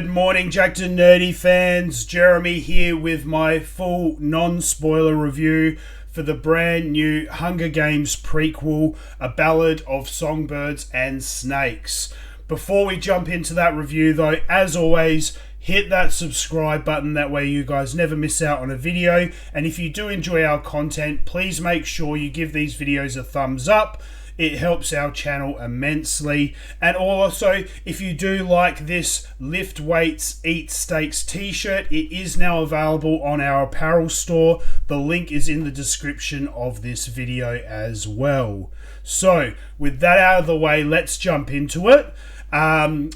Good morning, Jackednnerdy fans. Jeremy here with my full non-spoiler review for the brand new Hunger Games prequel, A Ballad of Songbirds and Snakes. Before we jump into that review though, as always, hit that subscribe button, that way you guys never miss out on a video. And if you do enjoy our content, please make sure you give these videos a thumbs up. It helps our channel immensely. And also, if you do like this Lift Weights Eat Steaks t-shirt, it is now available on our apparel store. The link is in the description of this video as well. So, with that out of the way, let's jump into it. The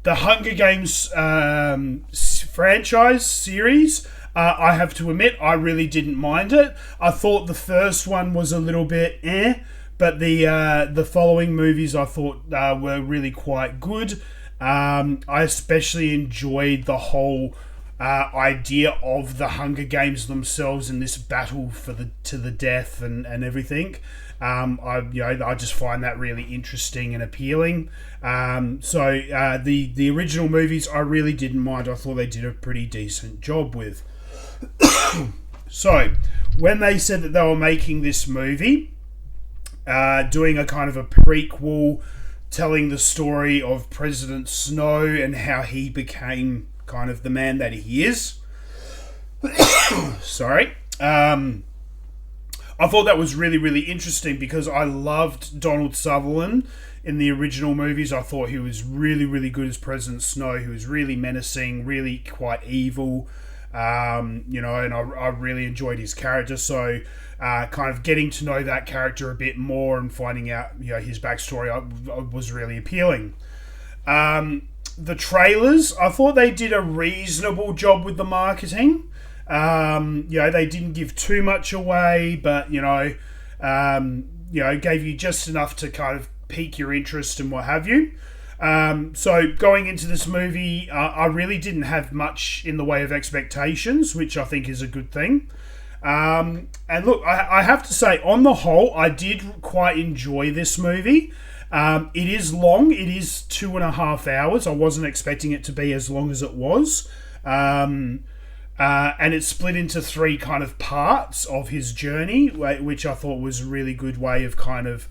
Hunger Games franchise series, I have to admit, I really didn't mind it. I thought the first one was a little bit but the following movies I thought were really quite good. I especially enjoyed the whole idea of the Hunger Games themselves and this battle to the death and everything. I just find that really interesting and appealing. The original movies I really didn't mind. I thought they did a pretty decent job with. So when they said that they were making this movie, doing a kind of a prequel telling the story of President Snow and how he became kind of the man that he is. Sorry. I thought that was really, really interesting because I loved Donald Sutherland in the original movies. I thought he was really, really good as President Snow. He was really menacing, really quite evil, and I really enjoyed his character. So kind of getting to know that character a bit more and finding out his backstory was really appealing. The trailers, I thought they did a reasonable job with the marketing. They didn't give too much away, but gave you just enough to kind of pique your interest and what have you. So going into this movie, I really didn't have much in the way of expectations, which I think is a good thing. And look, I have to say, on the whole, I did quite enjoy this movie. It is long. It is 2.5 hours. I wasn't expecting it to be as long as it was. And it's split into 3 kind of parts of his journey, which I thought was a really good way of kind of,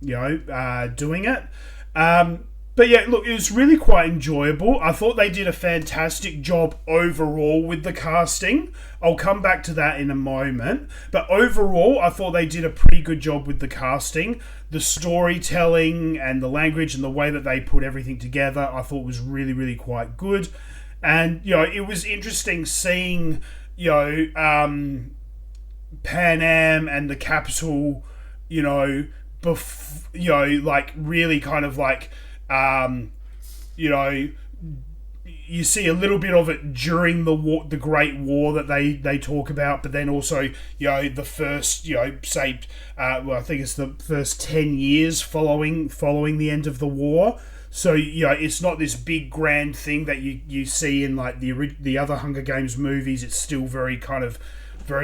doing it. But yeah, look, it was really quite enjoyable. I thought they did a fantastic job overall with the casting. I'll come back to that in a moment. But overall, I thought they did a pretty good job with the casting. The storytelling and the language and the way that they put everything together, I thought was really, really quite good. And, it was interesting seeing, Panem and the capital, really kind of like, you see a little bit of it during the war, the Great War that they talk about, but then also, the first, I think it's the first 10 years following the end of the war. So, it's not this big grand thing that you see in like the other Hunger Games movies. It's still very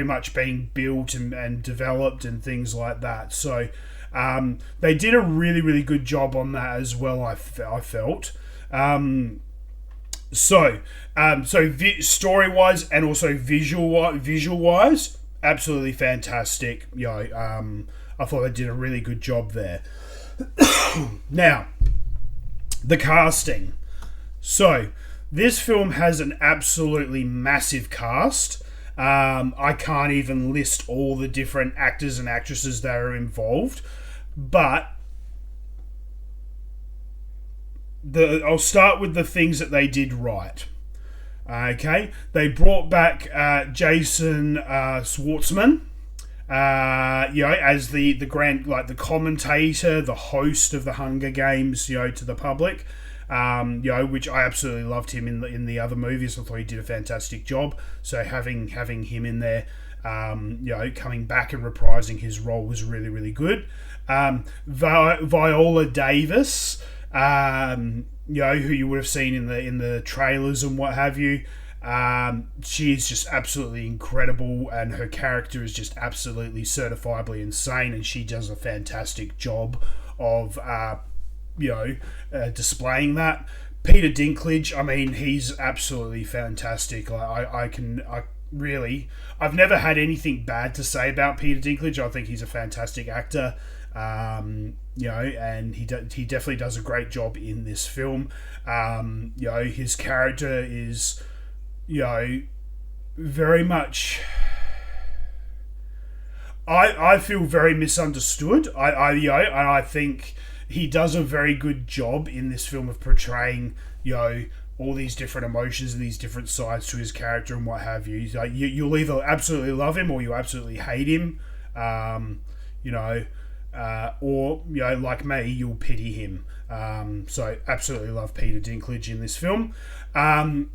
much being built and developed and things like that. So, they did a really, really good job on that as well, I felt. Story-wise and also visual-wise, absolutely fantastic. I thought they did a really good job there. Now, the casting. So, this film has an absolutely massive cast. I can't even list all the different actors and actresses that are involved, but I'll start with the things that they did right. Okay, they brought back Jason Schwartzman, as the grand, like the commentator, the host of the Hunger Games, to the public. Which I absolutely loved him in the other movies. I thought he did a fantastic job. So having him in there, coming back and reprising his role was really, really good. Viola Davis, who you would have seen in the trailers and what have you. She's just absolutely incredible, and her character is just absolutely certifiably insane, and she does a fantastic job of displaying that. Peter Dinklage, I mean, he's absolutely fantastic. I've never had anything bad to say about Peter Dinklage. I think he's a fantastic actor. And he definitely does a great job in this film. His character is, very much. I feel very misunderstood. I think he does a very good job in this film of portraying, all these different emotions and these different sides to his character and what have you. You'll either absolutely love him or you absolutely hate him. Or like me, you'll pity him. So absolutely love Peter Dinklage in this film. Tom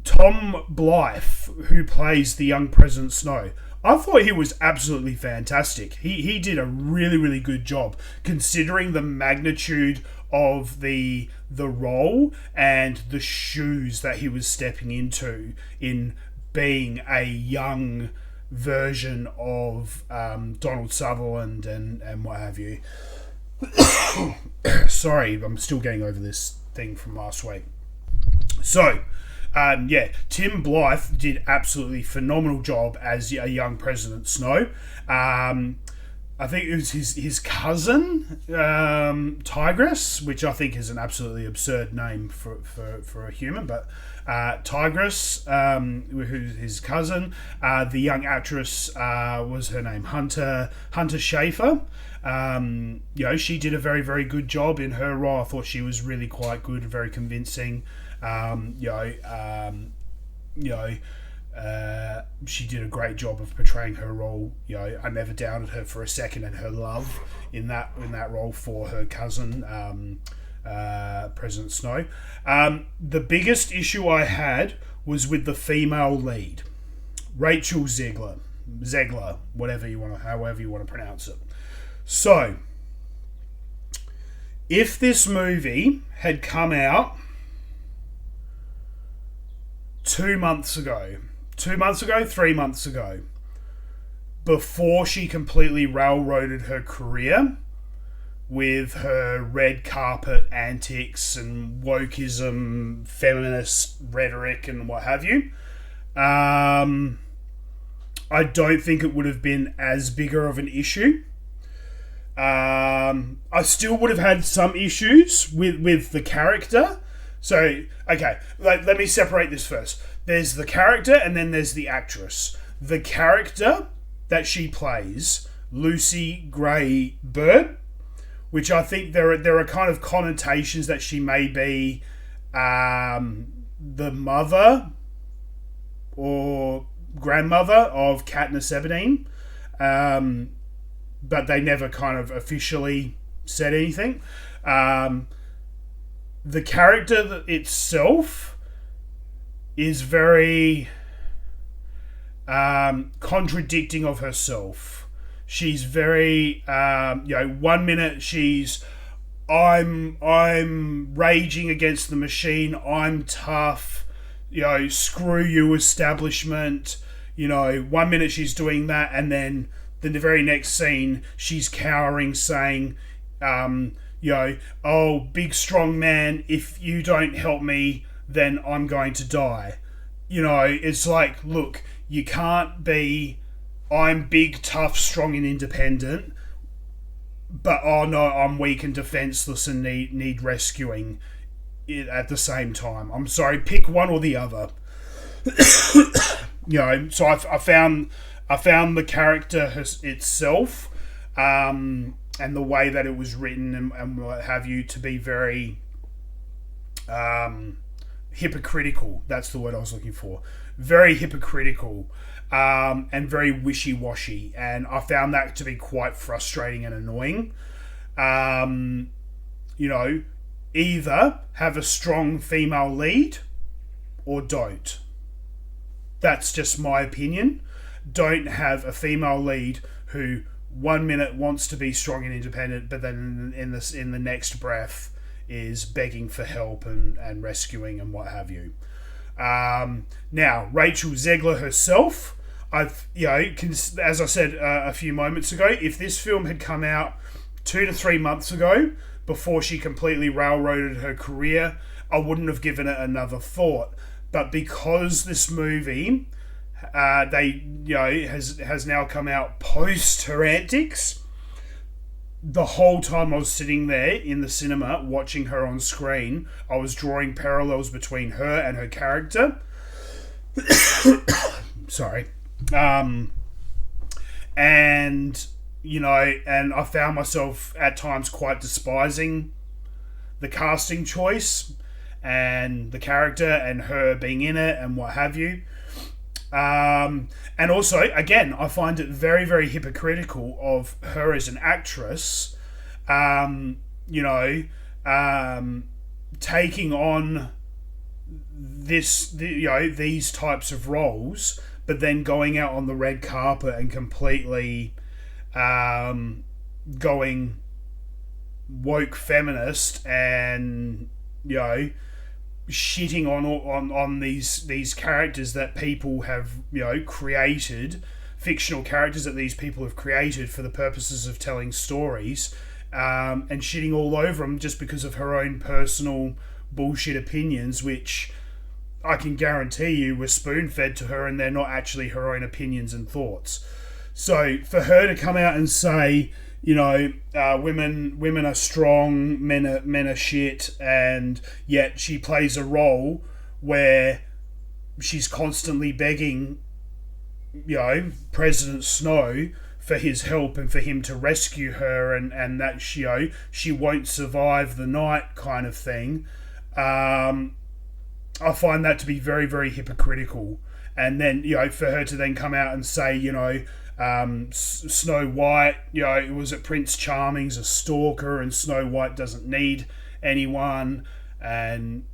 Blyth, who plays the young President Snow, I thought he was absolutely fantastic. He did a really, really good job considering the magnitude of the role and the shoes that he was stepping into in being a young version of Donald Sutherland and what have you. Sorry, I'm still getting over this thing from last week. So, Tim Blyth did absolutely phenomenal job as a young President Snow. I think it was his cousin, Tigress, which I think is an absolutely absurd name for a human, but Tigress, who's his cousin. The young actress was her name Hunter Schafer. She did a very, very good job in her role. I thought she was really quite good and very convincing. She did a great job of portraying her role. I never doubted her for a second, and her love in that role for her cousin, President Snow. The biggest issue I had was with the female lead, Rachel Zegler, however you want to pronounce it. So, if this movie had come out 3 months ago, before she completely railroaded her career with her red carpet antics and wokeism, feminist rhetoric and what have you, I don't think it would have been as bigger of an issue. I still would have had some issues with the character. So, okay, let me separate this first. There's the character and then there's the actress. The character that she plays, Lucy Gray Baird, which I think there are kind of connotations that she may be the mother or grandmother of Katniss Everdeen, but they never kind of officially said anything. The character itself is very contradicting of herself. She's very, 1 minute she's, I'm raging against the machine. I'm tough. Screw you, establishment. 1 minute she's doing that, and then the very next scene she's cowering, saying, oh, big strong man, if you don't help me, then I'm going to die. It's like, look, you can't be, I'm big, tough, strong and independent, but oh no, I'm weak and defenseless and need rescuing at the same time. I'm sorry, pick one or the other. So I found the character itself, and the way that it was written and what have you, to be very hypocritical. That's the word I was looking for. Very hypocritical, and very wishy-washy. And I found that to be quite frustrating and annoying. Either have a strong female lead or don't. That's just my opinion. Don't have a female lead who 1 minute wants to be strong and independent, but then in the next breath is begging for help and rescuing and what have you. Now, Rachel Zegler herself, as I said a few moments ago, if this film had come out 2 to 3 months ago, before she completely railroaded her career, I wouldn't have given it another thought. But because this movie, has now come out post her antics, the whole time I was sitting there in the cinema watching her on screen, I was drawing parallels between her and her character. Sorry. And I found myself at times quite despising the casting choice and the character and her being in it and what have you. And also, again, I find it very, very hypocritical of her as an actress, taking on these types of roles, but then going out on the red carpet and completely going woke feminist and shitting on these characters that people have created, fictional characters that these people have created for the purposes of telling stories, and shitting all over them just because of her own personal bullshit opinions, which I can guarantee you were spoon-fed to her, and they're not actually her own opinions and thoughts. So for her to come out and say, women are strong, men are shit, and yet she plays a role where she's constantly begging, President Snow for his help and for him to rescue her, and that she won't survive the night kind of thing. I find that to be very, very hypocritical. And then, for her to then come out and say, Snow White, it was at Prince Charming's a stalker and Snow White doesn't need anyone, and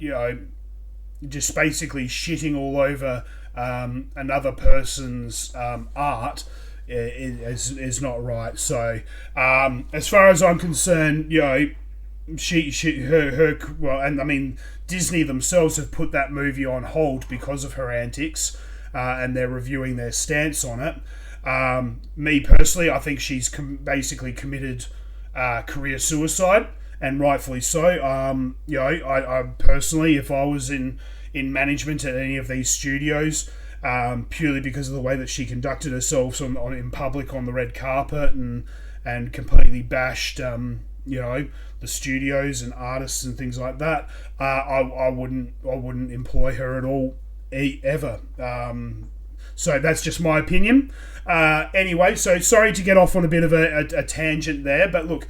just basically shitting all over another person's art is not right. So as far as I'm concerned, Disney themselves have put that movie on hold because of her antics, and they're reviewing their stance on it. Me personally, I think she's basically committed career suicide, and rightfully so. I personally, if I was in management at any of these studios, purely because of the way that she conducted herself in public on the red carpet and completely bashed, the studios and artists and things like that, I wouldn't employ her at all ever. So that's just my opinion. Anyway, so sorry to get off on a bit of a tangent there, but look,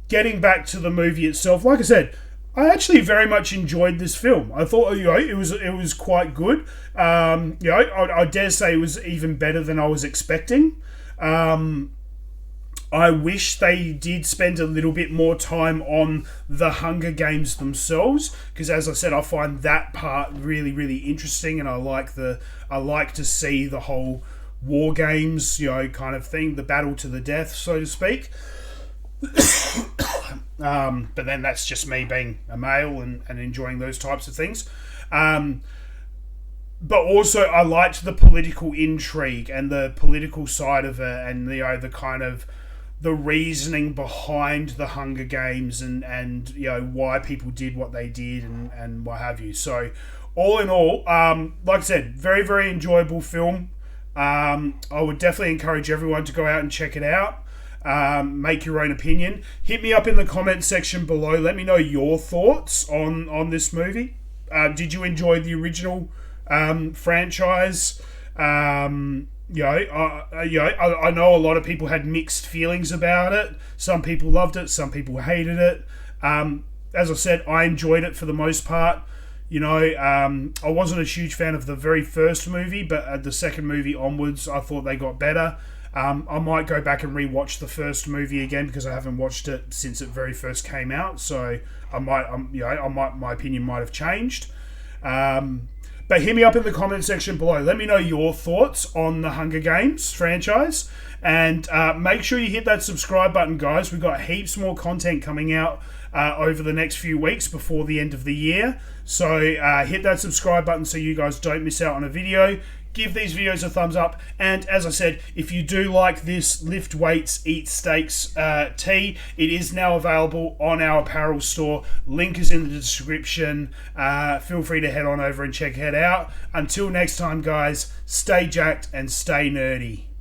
getting back to the movie itself, like I said, I actually very much enjoyed this film. I thought it was quite good. I dare say it was even better than I was expecting. I wish they did spend a little bit more time on the Hunger Games themselves, because as I said, I find that part really, really interesting, and I like to see the whole war games, kind of thing, the battle to the death, so to speak. But then that's just me being a male and enjoying those types of things. But also I liked the political intrigue and the political side of it, and the kind of the reasoning behind the Hunger Games and why people did what they did and what have you. So all in all, like I said, very, very enjoyable film. I would definitely encourage everyone to go out and check it out. Make your own opinion. Hit me up in the comment section below. Let me know your thoughts on this movie. Did you enjoy the original franchise? I know a lot of people had mixed feelings about it. Some people loved it, some people hated it. As I said, I enjoyed it for the most part. I wasn't a huge fan of the very first movie, but at the second movie onwards, I thought they got better. I might go back and rewatch the first movie again because I haven't watched it since it very first came out. So my opinion might have changed. But hit me up in the comment section below. Let me know your thoughts on the Hunger Games franchise. And make sure you hit that subscribe button, guys. We've got heaps more content coming out over the next few weeks before the end of the year. So hit that subscribe button so you guys don't miss out on a video. give these videos a thumbs up. And as I said, if you do like this Lift Weights, Eat Steaks tee, it is now available on our apparel store. Link is in the description. Feel free to head on over and check it out. Until next time, guys, stay jacked and stay nerdy.